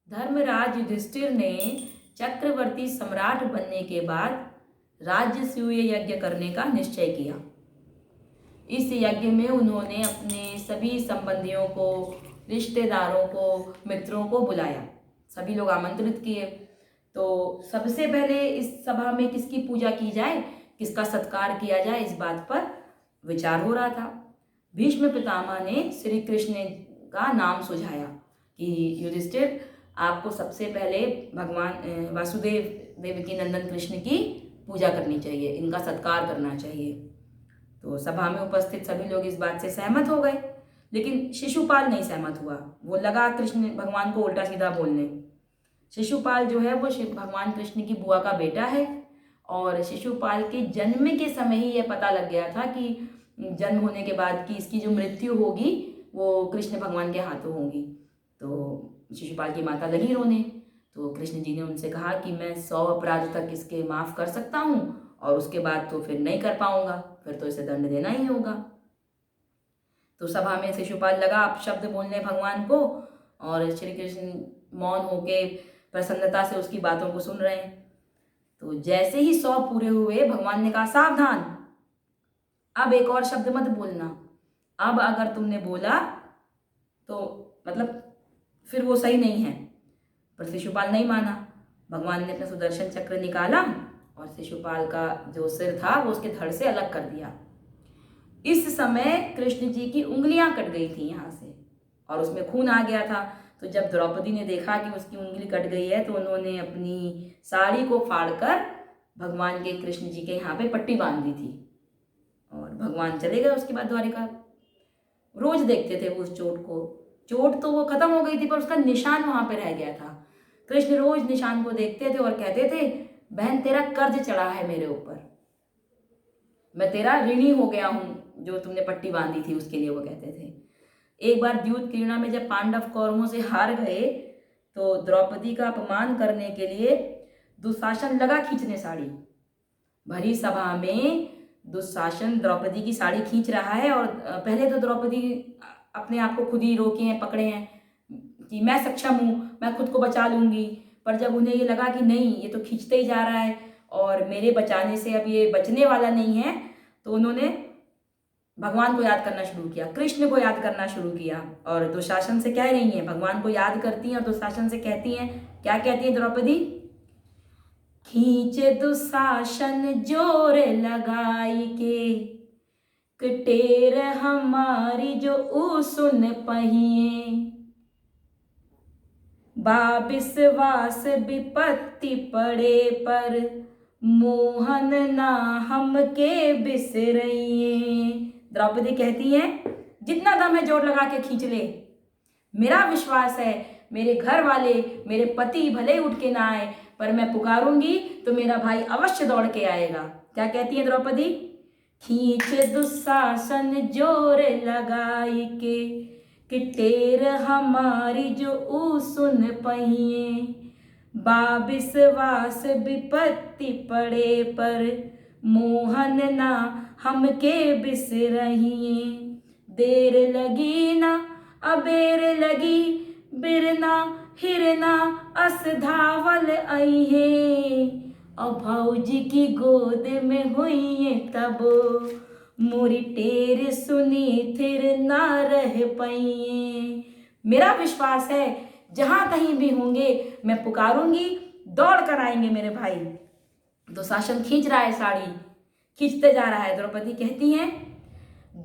धर्मराज युधिष्ठिर ने चक्रवर्ती सम्राट बनने के बाद राजसूय यज्ञ करने का निश्चय किया। इस यज्ञ में उन्होंने अपने सभी संबंधियों को, रिश्तेदारों को, मित्रों को बुलाया। सभी लोग आमंत्रित किए। तो सबसे पहले इस सभा में किसकी पूजा की जाए, किसका सत्कार किया जाए, इस बात पर विचार हो रहा था। भीष्म पितामह ने श्री कृष्ण का नाम सुझाया कि युधिष्ठिर, आपको सबसे पहले भगवान वासुदेव देवकी नंदन कृष्ण की पूजा करनी चाहिए, इनका सत्कार करना चाहिए। तो सभा में उपस्थित सभी लोग इस बात से सहमत हो गए, लेकिन शिशुपाल नहीं सहमत हुआ। वो लगा कृष्ण भगवान को उल्टा सीधा बोलने। शिशुपाल जो है वो भगवान कृष्ण की बुआ का बेटा है, और शिशुपाल के जन्म के समय ही यह पता लग गया था कि जन्म होने के बाद कि इसकी जो मृत्यु होगी वो कृष्ण भगवान के हाथों होगी। तो शिशुपाल की माता लगी रोने। तो कृष्ण जी ने उनसे कहा कि मैं 100 अपराध तक इसके माफ़ कर सकता हूँ, और उसके बाद तो फिर नहीं कर पाऊंगा, फिर तो इसे दंड देना ही होगा। तो सभा में शिशुपाल लगा आप शब्द बोलने भगवान को, और श्री कृष्ण मौन होके प्रसन्नता से उसकी बातों को सुन रहे हैं। तो जैसे ही 100 पूरे हुए, भगवान ने कहा सावधान, अब एक और शब्द मत बोलना। अब अगर तुमने बोला तो मतलब फिर वो सही नहीं है। पर शिशुपाल नहीं माना। भगवान ने अपना सुदर्शन चक्र निकाला और शिशुपाल का जो सिर था वो उसके धड़ से अलग कर दिया। इस समय कृष्ण जी की उंगलियां कट गई थी यहाँ से, और उसमें खून आ गया था। तो जब द्रौपदी ने देखा कि उसकी उंगली कट गई है, तो उन्होंने अपनी साड़ी को फाड़कर भगवान के, कृष्ण जी के यहाँ पे पट्टी बांध दी थी, और भगवान चले गए। उसके बाद द्वारिका रोज देखते थे वो उस चोट को। चोट तो वो खत्म हो गई थी, पर उसका निशान वहां पे रह गया था। कृष्ण रोज निशान को देखते थे और कहते थे, बहन तेरा कर्ज चढ़ा है मेरे ऊपर, मैं तेरा ऋणी हो गया हूं, जो तुमने पट्टी बांधी थी उसके लिए, वो कहते थे। एक बार द्यूत क्रीड़ा में जब पांडव कौरवों से हार गए, तो द्रौपदी का अपमान करने के लिए दुशासन लगा खींचने साड़ी। भरी सभा में दुशासन द्रौपदी की साड़ी खींच रहा है, और पहले तो द्रौपदी अपने आप को खुद ही रोके हैं, पकड़े हैं कि मैं सक्षम हूँ, मैं खुद को बचा लूंगी। पर जब उन्हें ये लगा कि नहीं, ये तो खींचते ही जा रहा है और मेरे बचाने से अब ये बचने वाला नहीं है, तो उन्होंने भगवान को याद करना शुरू किया, कृष्ण को याद करना शुरू किया। और दुशासन से कह रही हैं, भगवान को याद करती हैं और दुशासन से कहती हैं, क्या कहती है द्रौपदी? खींचे दुशासन जोर लगाई के, कटेर हमारी जो ऊ सुन पहिए, बाविश्वास विपत्ति पड़े पर, मोहन ना हमके बिसरइए। द्रौपदी कहती है, जितना दम है जोर लगा के खींच ले, मेरा विश्वास है मेरे घर वाले, मेरे पति भले उठ के ना आए, पर मैं पुकारूंगी तो मेरा भाई अवश्य दौड़ के आएगा। क्या कहती है द्रौपदी? खींच दुशासन जोर लगाई के, किटेर हमारी जो ऊ सुन पहिए, बाविश्वास विपत्ति पड़े पर, मोहन ना हमके बिसरहिए। देर लगी ना अबेर लगी, बिरना हिरना अस धावल आई है, और भौजी की गोद में हुई है तब, मोरी टेर सुनी थिर ना रह पाइए। मेरा विश्वास है जहां कहीं भी होंगे मैं पुकारूंगी, दौड़ कर आएंगे मेरे भाई। दुशासन खींच रहा है साड़ी, खींचते जा रहा है। द्रौपदी कहती हैं,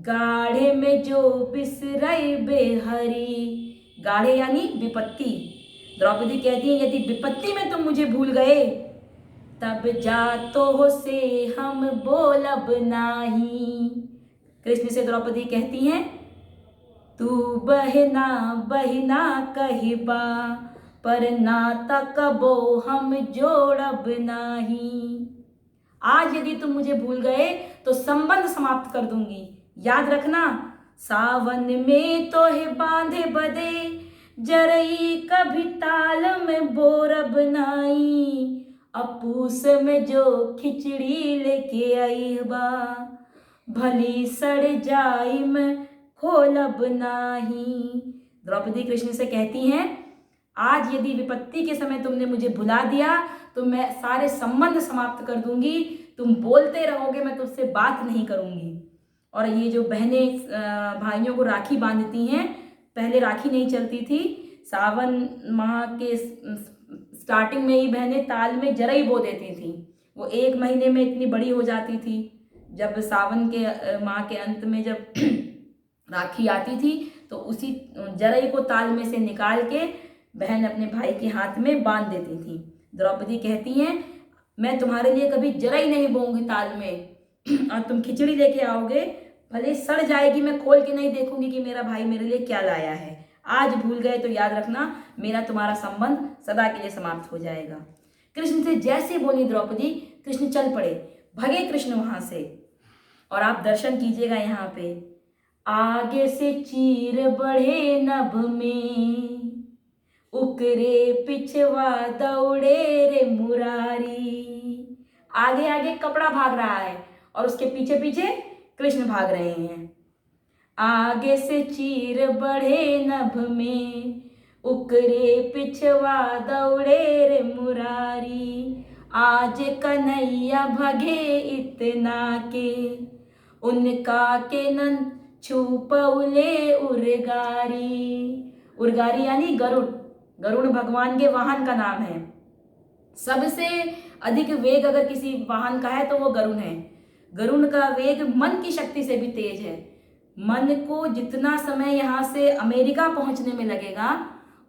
गाढ़े में जो बिसरई बेहरी, गाढ़े यानी विपत्ति। द्रौपदी कहती है, यदि विपत्ति में तुम मुझे भूल गए, तब जातो से हम बोलब नाही। कृष्ण से द्रौपदी कहती हैं, तू बहना बहना कहिबा, पर नाता कबो हम जोड़ब नाही। आज यदि तुम मुझे भूल गए तो संबंध समाप्त कर दूंगी। याद रखना, सावन में तो है बांधे बदे, जरई कभी ताल में बोरब नाई, अपूस में जो खिचड़ी लेके आई बा, भली सड़ जाई में खोलब नाही। द्रौपदी कृष्ण से कहती हैं, आज यदि विपत्ति के समय तुमने मुझे भुला दिया तो मैं सारे संबंध समाप्त कर दूंगी, तुम बोलते रहोगे, मैं तुझसे बात नहीं करूंगी। और ये जो बहनें भाइयों को राखी बांधती हैं, पहले राखी नहीं चलती थी, सावन माह के स्टार्टिंग में ही बहनें ताल में जरई बो देती थी। वो 1 महीने में इतनी बड़ी हो जाती थी। जब सावन के माह के अंत में जब राखी आती थी तो उसी जरई को ताल में से निकाल के बहन अपने भाई के हाथ में बांध देती थी। द्रौपदी कहती हैं, मैं तुम्हारे लिए कभी जरई नहीं बोऊंगी ताल में, और तुम खिचड़ी लेके आओगे, भले सड़ जाएगी, मैं खोल के नहीं देखूंगी कि मेरा भाई मेरे लिए क्या लाया है। आज भूल गए तो याद रखना, मेरा तुम्हारा संबंध सदा के लिए समाप्त हो जाएगा। कृष्ण से जैसे बोली द्रौपदी, कृष्ण चल पड़े, भगे कृष्ण वहां से। और आप दर्शन कीजिएगा यहाँ पे, आगे से चीर बढ़े नभ में, उकरे पिछवा दौड़े रे मुरारी। आगे आगे कपड़ा भाग रहा है और उसके पीछे पीछे कृष्ण भाग रहे हैं। आगे से चीर बढ़े नभ में, उकरे पिछवा दौड़े रे मुरारी। आज कन्हैया भगे इतना के, उनका के नन छुपौले उर्गारी। उर्गारी यानी गरुड़, गरुड़ भगवान के वाहन का नाम है। सबसे अधिक वेग अगर किसी वाहन का है तो वो गरुड़ है। गरुड़ का वेग मन की शक्ति से भी तेज है। मन को जितना समय यहाँ से अमेरिका पहुंचने में लगेगा,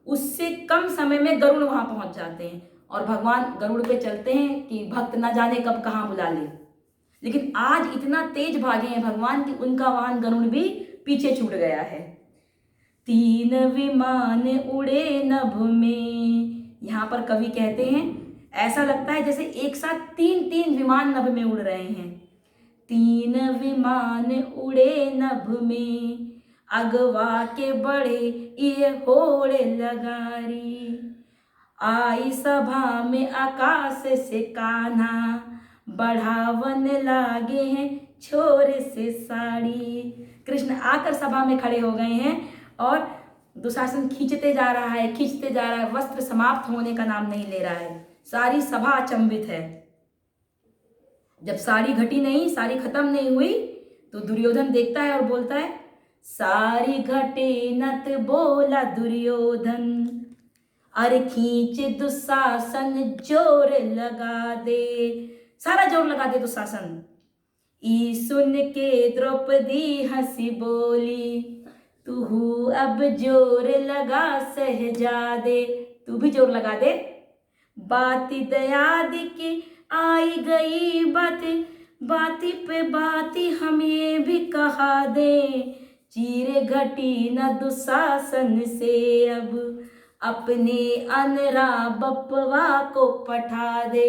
उससे कम समय में गरुड़ वहां पहुंच जाते हैं। और भगवान गरुड़ पे चलते हैं कि भक्त न जाने कब कहाँ बुला ले। लेकिन आज इतना तेज भागे हैं भगवान कि उनका वाहन गरुड़ भी पीछे छूट गया है। 3 विमान उड़े नभ में, यहाँ पर कवि कहते हैं ऐसा लगता है जैसे एक साथ 3 विमान नभ में उड़ रहे हैं। 3 विमान उड़े नभ में, अगवा के बड़े ये होड़े लगारी। आई सभा में आकाश से कान्हा, बढ़ावन लागे हैं छोरे से साड़ी। कृष्ण आकर सभा में खड़े हो गए हैं और दुशासन खींचते जा रहा है, खींचते जा रहा है, वस्त्र समाप्त होने का नाम नहीं ले रहा है। सारी सभा अचंभित है। जब साड़ी घटी नहीं, साड़ी खत्म नहीं हुई, तो दुर्योधन देखता है और बोलता है, सारी घटे नत बोला दुर्योधन, अरे खींच दुशासन जोर लगा दे। सारा जोर लगा दे दुशासन। ई सुन के द्रौपदी हंसी बोली, तू अब जोर लगा सहजादे। तू भी जोर लगा दे। बाती दयादि की आई गई बातें, बाती पे बाती हम ये भी कहा दे। चीरे घटी न दुशासन से अब, अपने अनरा बपवा को पठा दे।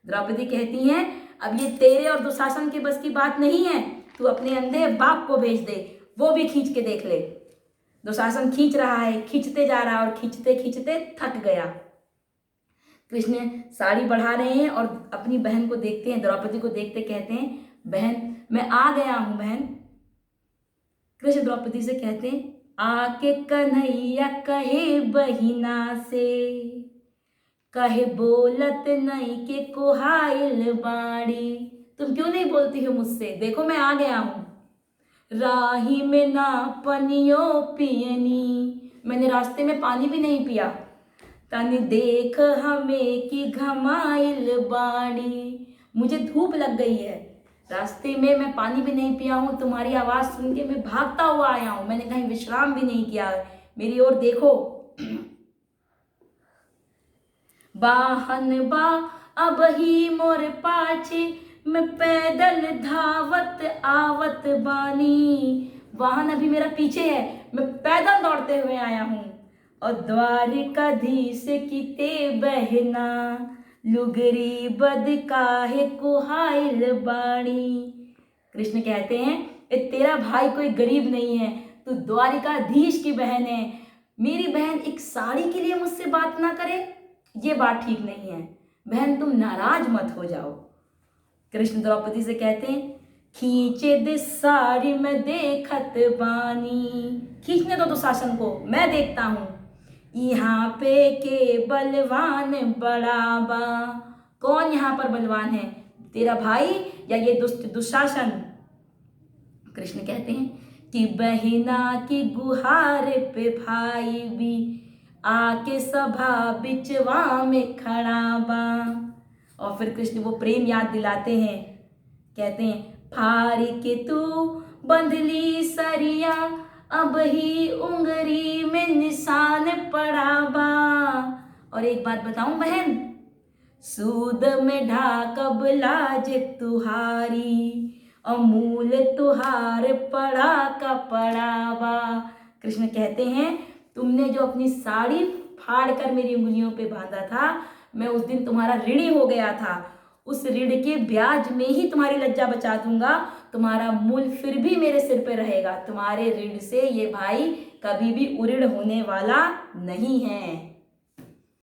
द्रौपदी कहती हैं, अब ये तेरे और दुशासन के बस की बात नहीं है, तू अपने अंधे बाप को भेज दे, वो भी खींच के देख ले। दुशासन खींच रहा है, खींचते जा रहा है और खींचते खींचते थक गया। कृष्ण साड़ी बढ़ा रहे हैं और अपनी बहन को देखते हैं, द्रौपदी को देखते कहते हैं, बहन मैं आ गया हूं बहन। कृष्ण द्रौपदी से कहते हैं, आके कन्हैया कहे बहिना से, कहे बोलत नहीं के कोहाइल बाड़ी। तुम क्यों नहीं बोलती हो मुझसे, देखो मैं आ गया हूं। राही में ना पनियो पियनी, मैंने रास्ते में पानी भी नहीं पिया। तनी देख हमें कि घमाइल बाड़ी, मुझे धूप लग गई है, रास्ते में मैं पानी भी नहीं पिया हूँ, तुम्हारी आवाज़ सुन के मैं भागता हुआ आया हूँ, मैंने कहीं विश्राम भी नहीं किया, मेरी ओर देखो। वाहन बा अब ही मोर पाछे, मैं पैदल धावत आवत बानी। वाहन अभी मेरा पीछे है, मैं पैदल दौड़ते हुए आया हूँ। और द्वारिकाधीश की ते बहना, लुगरी बद काहे कुहाइल बाणी। कृष्ण कहते हैं, ये तेरा भाई कोई गरीब नहीं है, तू द्वारिकाधीश की बहन है। मेरी बहन एक साड़ी के लिए मुझसे बात ना करे, ये बात ठीक नहीं है। बहन तुम नाराज मत हो जाओ। कृष्ण द्रौपदी से कहते हैं, खींचे दे साड़ी मैं देखत बानी। खींचने दो दुशासन को, मैं देखता हूँ। यहाँ पे के बलवान बड़ा बा। कौन यहाँ पर बलवान है, तेरा भाई या ये दुशासन? कृष्ण कहते हैं कि बहिना की गुहार पे भाई भी आके सभा बिचवा में खड़ा बा। और फिर कृष्ण वो प्रेम याद दिलाते हैं, कहते हैं फारी के तू बंधली सरिया अब ही उंगली में निशान पड़ा बा। और एक बात बताऊं बहन, सूद में ढाकब लाज तुहारी अमूल तुहार पड़ा का पड़ावा। कृष्ण कहते हैं तुमने जो अपनी साड़ी फाड़ कर मेरी उंगलियों पे बांधा था, मैं उस दिन तुम्हारा ऋणी हो गया था। उस ऋण के ब्याज में ही तुम्हारी लज्जा बचा दूंगा। तुम्हारा मूल फिर भी मेरे सिर पे रहेगा। तुम्हारे ऋण से ये भाई कभी भी उऋण होने वाला नहीं है।